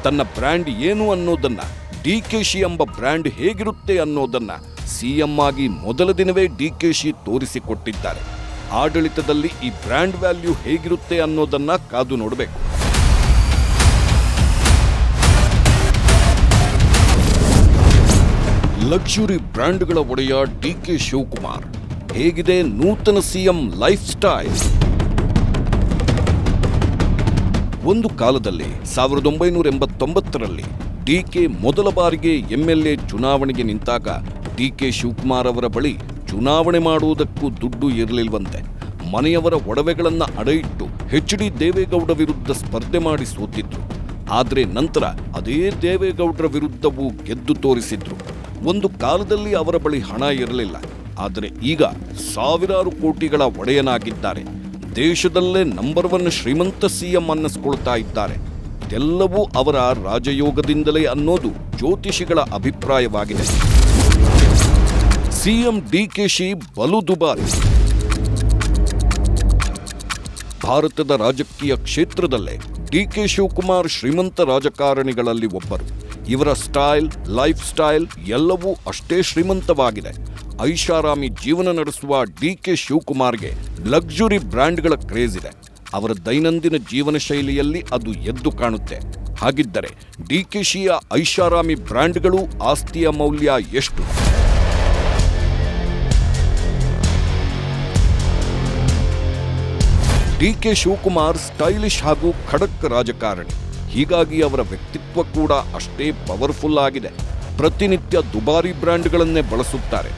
ತನ್ನ ಬ್ರ್ಯಾಂಡ್ ಏನು ಅನ್ನೋದನ್ನ, ಡಿಕೆಶಿ ಎಂಬ ಬ್ರ್ಯಾಂಡ್ ಹೇಗಿರುತ್ತೆ ಅನ್ನೋದನ್ನ ಸಿಎಂ ಆಗಿ ಮೊದಲ ದಿನವೇ ಡಿಕೆಶಿ ತೋರಿಸಿಕೊಟ್ಟಿದ್ದಾರೆ. ಆಡಳಿತದಲ್ಲಿ ಈ ಬ್ರ್ಯಾಂಡ್ ವ್ಯಾಲ್ಯೂ ಹೇಗಿರುತ್ತೆ ಅನ್ನೋದನ್ನ ಕಾದು ನೋಡಬೇಕು. ಲಕ್ಸುರಿ ಬ್ರ್ಯಾಂಡ್ಗಳ ಒಡೆಯ ಡಿಕೆ ಶಿವಕುಮಾರ್. ಹೇಗಿದೆ ನೂತನ ಸಿಎಂ ಲೈಫ್ ಸ್ಟೈಲ್? ಒಂದು ಕಾಲದಲ್ಲಿ 1989ರಲ್ಲಿ ಡಿಕೆ ಮೊದಲ ಬಾರಿಗೆ MLA ಚುನಾವಣೆಗೆ ನಿಂತಾಗ ಡಿಕೆ ಶಿವಕುಮಾರ್ ಅವರ ಬಳಿ ಚುನಾವಣೆ ಮಾಡುವುದಕ್ಕೂ ದುಡ್ಡು ಇರಲಿಲ್ವಂತೆ. ಮನೆಯವರ ಒಡವೆಗಳನ್ನ ಅಡೆಯಿಟ್ಟು ಎಚ್.ಡಿ. ದೇವೇಗೌಡ ವಿರುದ್ಧ ಸ್ಪರ್ಧೆ ಮಾಡಿ ಸೋತಿದ್ರು. ಆದರೆ ನಂತರ ಅದೇ ದೇವೇಗೌಡರ ವಿರುದ್ಧವೂ ಗೆದ್ದು ತೋರಿಸಿದ್ರು. ಒಂದು ಕಾಲದಲ್ಲಿ ಅವರ ಬಳಿ ಹಣ ಇರಲಿಲ್ಲ, ಆದರೆ ಈಗ ಸಾವಿರಾರು ಕೋಟಿಗಳ ಒಡೆಯನಾಗಿದ್ದಾರೆ. ದೇಶದಲ್ಲೇ ನಂಬರ್ 1 ಶ್ರೀಮಂತ ಸಿಎಂ ಅನ್ನಿಸ್ಕೊಳ್ತಾ ಇದ್ದಾರೆ. ಇದೆಲ್ಲವೂ ಅವರ ರಾಜಯೋಗದಿಂದಲೇ ಅನ್ನೋದು ಜ್ಯೋತಿಷಿಗಳ ಅಭಿಪ್ರಾಯವಾಗಿದೆ. ಸಿಎಂ ಡಿಕೆಶಿ ಬಲು ದುಬಾರಿ. ಭಾರತದ ರಾಜಕೀಯ ಕ್ಷೇತ್ರದಲ್ಲೇ ಡಿಕೆ ಶಿವಕುಮಾರ್ ಶ್ರೀಮಂತ ರಾಜಕಾರಣಿಗಳಲ್ಲಿ ಒಬ್ಬರು. ಇವರ ಸ್ಟೈಲ್, ಲೈಫ್ ಸ್ಟೈಲ್ ಎಲ್ಲವೂ ಅಷ್ಟೇ ಶ್ರೀಮಂತವಾಗಿದೆ. ಐಷಾರಾಮಿ ಜೀವನ ನಡೆಸುವ ಡಿಕೆ ಶಿವಕುಮಾರ್ಗೆ ಲಕ್ಸುರಿ ಬ್ರ್ಯಾಂಡ್ಗಳ ಕ್ರೇಜ್ ಇದೆ. ಅವರ ದೈನಂದಿನ ಜೀವನ ಶೈಲಿಯಲ್ಲಿ ಅದು ಎದ್ದು ಕಾಣುತ್ತೆ. ಹಾಗಿದ್ದರೆ ಡಿಕೆಶಿಯ ಐಷಾರಾಮಿ ಬ್ರ್ಯಾಂಡ್ಗಳು ಆಸ್ತಿಯ ಮೌಲ್ಯ ಎಷ್ಟು? ಡಿಕೆ ಶಿವಕುಮಾರ್ ಸ್ಟೈಲಿಶ್ ಹಾಗೂ ಖಡಕ್ ರಾಜಕಾರಣಿ. ಹೀಗಾಗಿ ಅವರ ವ್ಯಕ್ತಿತ್ವ ಕೂಡ ಅಷ್ಟೇ ಪವರ್ಫುಲ್ ಆಗಿದೆ. ಪ್ರತಿನಿತ್ಯ ದುಬಾರಿ ಬ್ರ್ಯಾಂಡ್ಗಳನ್ನೇ ಬಳಸುತ್ತಾರೆ.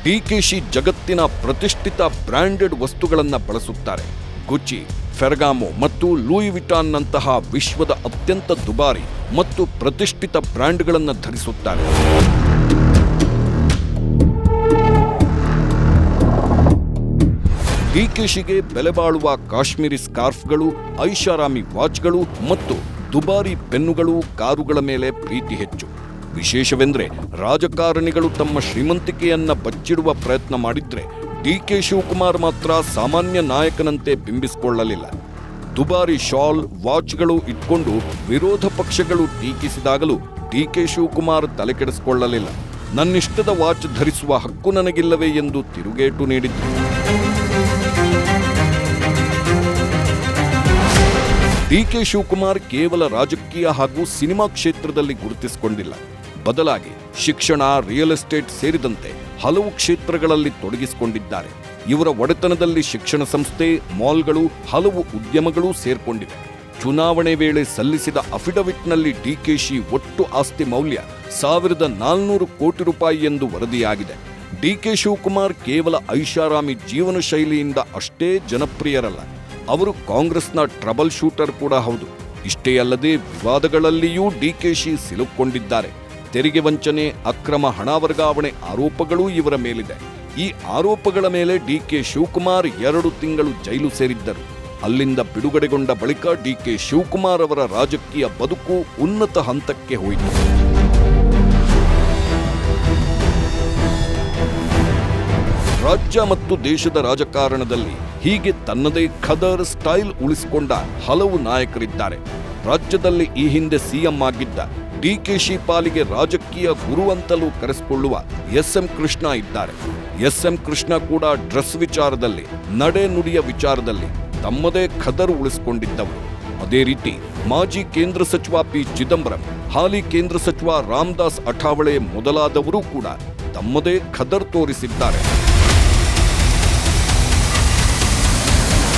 ಡಿಕೆಶಿ ಜಗತ್ತಿನ ಪ್ರತಿಷ್ಠಿತ ಬ್ರ್ಯಾಂಡೆಡ್ ವಸ್ತುಗಳನ್ನು ಬಳಸುತ್ತಾರೆ. ಗುಚ್ಚಿ, ಫೆರ್ಗಾಮೋ ಮತ್ತು ಲೂಯಿ ವಿಟಾನ್ನಂತಹ ವಿಶ್ವದ ಅತ್ಯಂತ ದುಬಾರಿ ಮತ್ತು ಪ್ರತಿಷ್ಠಿತ ಬ್ರ್ಯಾಂಡ್ಗಳನ್ನು ಧರಿಸುತ್ತಾರೆ. ಡಿಕೆಶಿಗೆ ಬೆಲೆ ಬಾಳುವ ಕಾಶ್ಮೀರಿ ಸ್ಕಾರ್ಫ್ಗಳು, ಐಷಾರಾಮಿ ವಾಚ್ಗಳು ಮತ್ತು ದುಬಾರಿ ಪೆನ್ನುಗಳು, ಕಾರುಗಳ ಮೇಲೆ ಪ್ರೀತಿ ಹೆಚ್ಚು. ವಿಶೇಷವೆಂದರೆ ರಾಜಕಾರಣಿಗಳು ತಮ್ಮ ಶ್ರೀಮಂತಿಕೆಯನ್ನ ಬಚ್ಚಿಡುವ ಪ್ರಯತ್ನ ಮಾಡಿದ್ರೆ ಡಿಕೆ ಶಿವಕುಮಾರ್ ಮಾತ್ರ ಸಾಮಾನ್ಯ ನಾಯಕನಂತೆ ಬಿಂಬಿಸಿಕೊಳ್ಳಲಿಲ್ಲ. ದುಬಾರಿ ಶಾಲ್, ವಾಚ್ಗಳು ಇಟ್ಕೊಂಡು ವಿರೋಧ ಪಕ್ಷಗಳು ಟೀಕಿಸಿದಾಗಲೂ ಡಿಕೆ ಶಿವಕುಮಾರ್ ತಲೆಕೆಡಿಸಿಕೊಳ್ಳಲಿಲ್ಲ. ನನ್ನಿಷ್ಟದ ವಾಚ್ ಧರಿಸುವ ಹಕ್ಕು ನನಗಿಲ್ಲವೇ ಎಂದು ತಿರುಗೇಟು ನೀಡಿದ್ರು. ಡಿಕೆ ಶಿವಕುಮಾರ್ ಕೇವಲ ರಾಜಕೀಯ ಹಾಗೂ ಸಿನಿಮಾ ಕ್ಷೇತ್ರದಲ್ಲಿ ಗುರುತಿಸಿಕೊಂಡಿಲ್ಲ. ಬದಲಾಗಿ ಶಿಕ್ಷಣ, ರಿಯಲ್ ಎಸ್ಟೇಟ್ ಸೇರಿದಂತೆ ಹಲವು ಕ್ಷೇತ್ರಗಳಲ್ಲಿ ತೊಡಗಿಸಿಕೊಂಡಿದ್ದಾರೆ. ಇವರ ಒಡೆತನದಲ್ಲಿ ಶಿಕ್ಷಣ ಸಂಸ್ಥೆ, ಮಾಲ್ಗಳು, ಹಲವು ಉದ್ಯಮಗಳು ಸೇರ್ಕೊಂಡಿವೆ. ಚುನಾವಣೆ ವೇಳೆ ಸಲ್ಲಿಸಿದ ಅಫಿಡವಿಟ್ನಲ್ಲಿ ಡಿಕೆಶಿ ಒಟ್ಟು ಆಸ್ತಿ ಮೌಲ್ಯ 1400 ಕೋಟಿ ರೂಪಾಯಿ ಎಂದು ವರದಿಯಾಗಿದೆ. ಡಿಕೆ ಶಿವಕುಮಾರ್ ಕೇವಲ ಐಷಾರಾಮಿ ಜೀವನ ಶೈಲಿಯಿಂದ ಅಷ್ಟೇ ಜನಪ್ರಿಯರಲ್ಲ, ಅವರು ಕಾಂಗ್ರೆಸ್ನ ಟ್ರಬಲ್ ಶೂಟರ್ ಕೂಡ ಹೌದು. ಇಷ್ಟೇ ಅಲ್ಲದೆ ವಿವಾದಗಳಲ್ಲಿಯೂ ಡಿಕೆಶಿ ಸಿಲುಕೊಂಡಿದ್ದಾರೆ. ತೆರಿಗೆ ವಂಚನೆ, ಅಕ್ರಮ ಹಣ ವರ್ಗಾವಣೆ ಆರೋಪಗಳೂ ಇವರ ಮೇಲಿದೆ. ಈ ಆರೋಪಗಳ ಮೇಲೆ ಡಿಕೆ ಶಿವಕುಮಾರ್ 2 ತಿಂಗಳು ಜೈಲು ಸೇರಿದ್ದರು. ಅಲ್ಲಿಂದ ಬಿಡುಗಡೆಗೊಂಡ ಬಳಿಕ ಡಿಕೆ ಶಿವಕುಮಾರ್ ಅವರ ರಾಜಕೀಯ ಬದುಕು ಉನ್ನತ ಹಂತಕ್ಕೆ ಹೋಯಿತು. ರಾಜ್ಯ ಮತ್ತು ದೇಶದ ರಾಜಕಾರಣದಲ್ಲಿ ಹೀಗೆ ತನ್ನದೇ ಖದರ್ ಸ್ಟೈಲ್ ಉಳಿಸಿಕೊಂಡ ಹಲವು ನಾಯಕರಿದ್ದಾರೆ. ರಾಜ್ಯದಲ್ಲಿ ಈ ಹಿಂದೆ ಸಿಎಂ ಆಗಿದ್ದ ಡಿಕೆಶಿ ಪಾಲಿಗೆ ರಾಜಕೀಯ ಗುರು ಅಂತಲೂ ಕರೆಸಿಕೊಳ್ಳುವ ಎಸ್.ಎಂ. ಕೃಷ್ಣ ಇದ್ದಾರೆ. ಎಸ್.ಎಂ. ಕೃಷ್ಣ ಕೂಡ ಡ್ರೆಸ್ ವಿಚಾರದಲ್ಲಿ, ನಡೆ ನುಡಿಯ ವಿಚಾರದಲ್ಲಿ ತಮ್ಮದೇ ಖದರ್ ಉಳಿಸಿಕೊಂಡಿದ್ದವರು. ಅದೇ ರೀತಿ ಮಾಜಿ ಕೇಂದ್ರ ಸಚಿವ ಪಿ. ಚಿದಂಬರಂ, ಹಾಲಿ ಕೇಂದ್ರ ಸಚಿವ ರಾಮದಾಸ್ ಅಠಾವಳೆ ಮೊದಲಾದವರು ಕೂಡ ತಮ್ಮದೇ ಖದರ್ ತೋರಿಸಿದ್ದಾರೆ.